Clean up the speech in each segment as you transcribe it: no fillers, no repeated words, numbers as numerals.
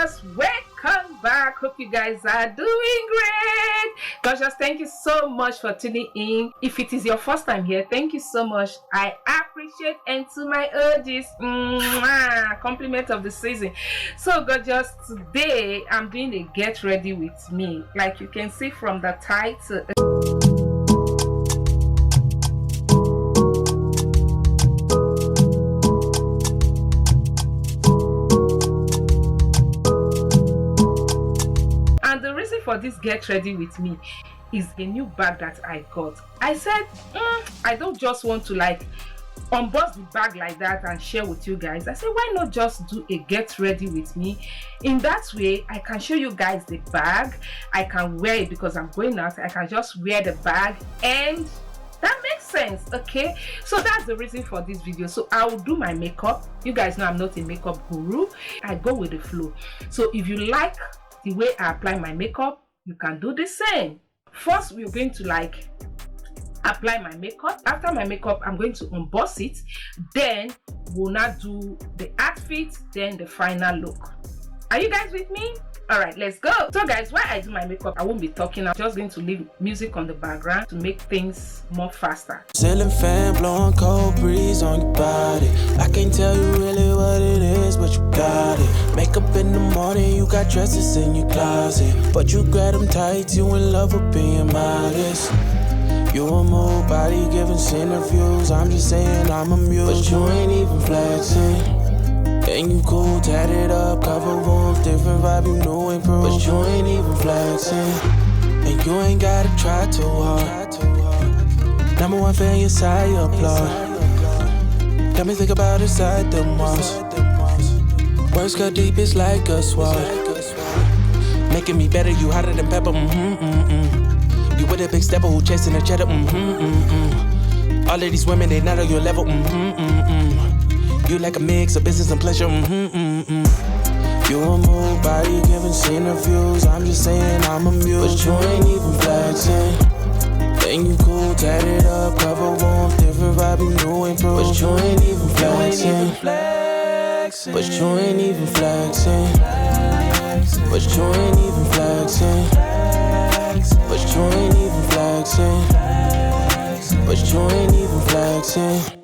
gorgeous, welcome back. Hope you guys are doing great. Gorgeous, thank you so much for tuning in. If it is your first time here, thank you so much. I appreciate, and to my urges, compliment of the season. So gorgeous, today I'm doing a get ready with me, like you can see from the title. For this get ready with me is a new bag that I got. I said I don't just want to like unbox the bag like that and share with you guys. I said, why not just do a get ready with me? In that way I can show you guys the bag. I can wear it because I'm going out. I can just wear the bag and that makes sense. Okay, so that's the reason for this video. So I will do my makeup. You guys know I'm not a makeup guru. I go with the flow. So if you like the way I apply my makeup, you can do the same. First, we're going to like apply my makeup. After my makeup, I'm going to unbox it. Then we'll now do the outfit, then the final look. Are you guys with me? All right, let's go. So guys, while I do my makeup, I won't be talking. I'm just going to leave music on the background to make things more faster. Ceiling fan blowing cold breeze on your body. I can't tell you really what it is, but you got it. Makeup in the morning, you got dresses in your closet, but you grab them tight, you in love with being modest. You a move body giving center views. I'm just saying I'm amused, but you ain't even flexing. And you cool, tatted up, cover wounds, different vibe, you know improve, but you ain't even flexing. And you ain't gotta try too hard. Number one fan, your side, you applaud. Got me think about inside the walls. Words cut deep, it's like a sword. Making me better, you hotter than pepper, You with a big stepper who chasing a cheddar, All of these women, they not on your level, You like a mix of business and pleasure, You a move body giving center views. I'm just saying I'm amused, but you ain't even flexing. And you cool, tatted up, cover wounds, different vibe, you know improve, but you ain't even flexing. But you ain't even flexing. But you ain't even flexing. But you ain't even flexing. But you ain't even flexing.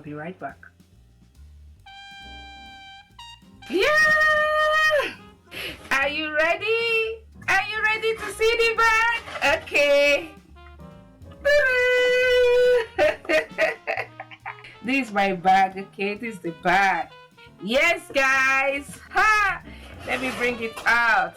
be right back. Yeah! Are you ready? Are you ready to see the bag? Okay. This is my bag, okay? This is the bag. Yes, guys. Ha! Let me bring it out.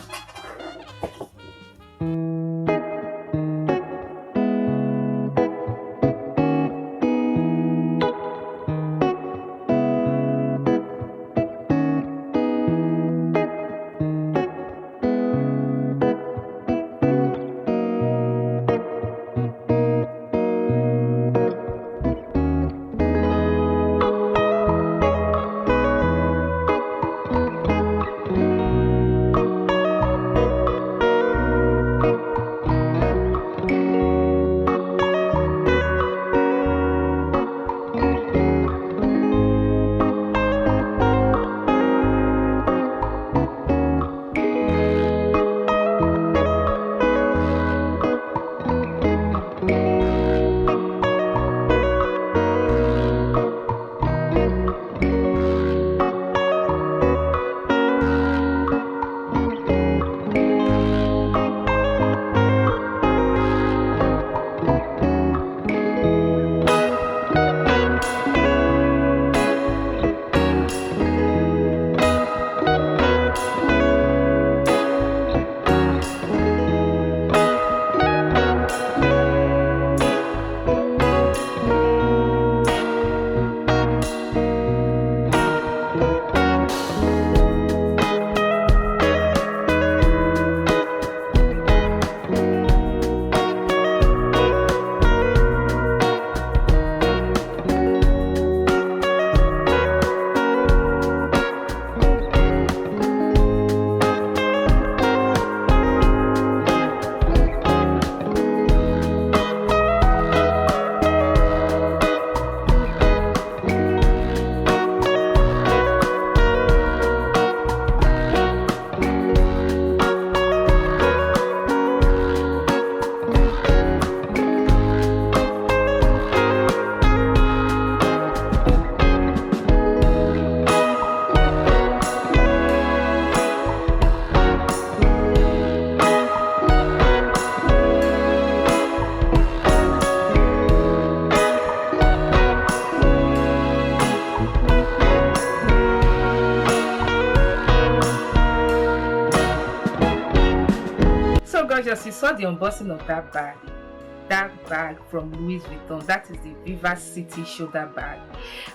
Gorgeous, you saw the unboxing of that bag from Louis Vuitton. That is the Vivacite shoulder bag.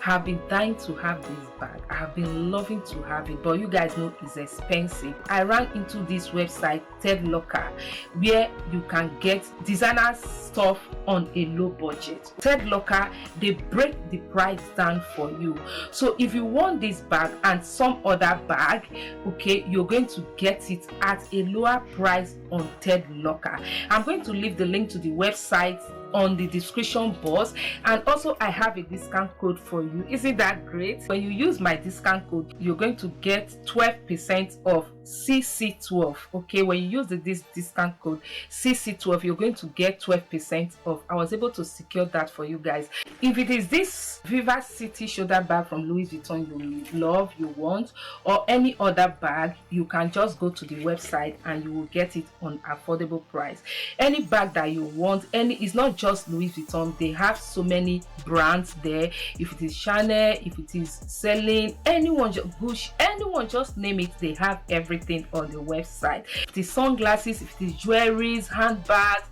I have been dying to have this bag. I have been loving to have it, but you guys know it's expensive. I ran into this website Ted Locker, where you can get designer stuff on a low budget. Ted Locker, they break the price down for you. So if you want this bag and some other bag, okay, you're going to get it at a lower price on Ted Locker. I'm going to leave the link to the website on the description box, and also I have a discount code for you. Isn't that great? When you use my discount code, you're going to get 12% off CC12. Okay, when you use this discount code CC12, you're going to get 12% off. I was able to secure that for you guys. If it is this Vivacite shoulder bag from Louis Vuitton you love, you want, or any other bag, you can just go to the website and you will get it on affordable price. Any bag that you want, it's not just Louis Vuitton, they have so many brands there. If it is Chanel, if it is Celine, anyone, Gucci, anyone, just name it, they have everything on the website. If it is sunglasses, if it is jewelries, handbags,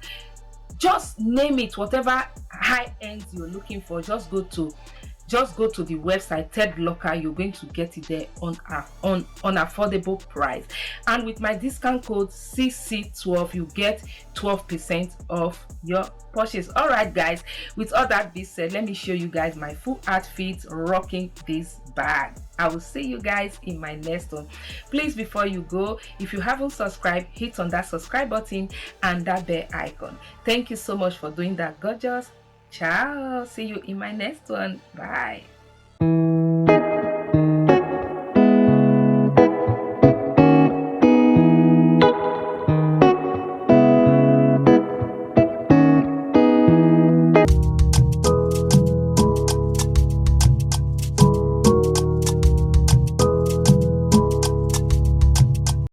just name it, whatever high end you're looking for, just go to the website Ted Locker. You're going to get it there on affordable price, and with my discount code CC12 you get 12% off your purchase. All right guys, with all that being said, let me show you guys my full outfit rocking this bag. I will see you guys in my next one. Please, before you go, if you haven't subscribed, hit on that subscribe button and that bell icon. Thank you so much for doing that, gorgeous. Ciao. See you in my next one. Bye.